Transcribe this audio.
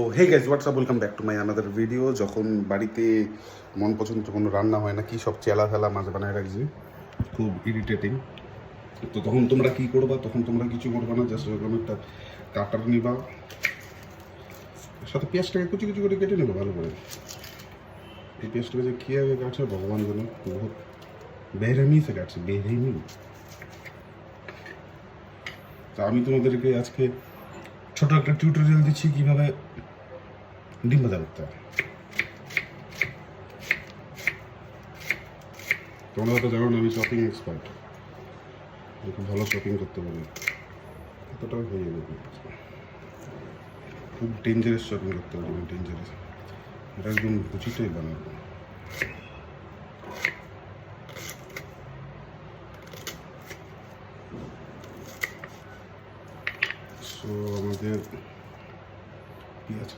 তো hey guys WhatsApp welcome back to my another video. যখন বাড়িতে মন পছন্দ কোনো রান্না হয় না, কি সব চেলা ফেলা মাছ বানায় রাখছি, খুব ইরিটেটিং। তো তখন তোমরা কি করবা? তখন তোমরা কিছু করবা না, জাস্ট এরকম একটা কাটার নিবা, সাথে পেঁয়াজটাকে কুচি কুচি করে কেটে নেবো ভালো করে। এই পেঁয়াজটাকে যে কীভাবে কাটছে ভগবান জানে, বহুত বেহরেমি সে কাটছে, বেহরেমি। তা আমি তোমাদেরকে আজকে ছোট একটা টিউটোরিয়াল দিচ্ছি কীভাবে ডিম ভাজা করতে হয়। তোমরা হয়তো জানো না আমি শপিং এক্সপার্ট, খুব ভালো শপিং করতে পারি, এতটাও হয়ে যাবে। খুব ডেঞ্জারাস শপিং করতে পারি আমি, ডেঞ্জারাস। এটা একদম রুচিটাই বানাবো। সো আমাদের পেঁয়াজ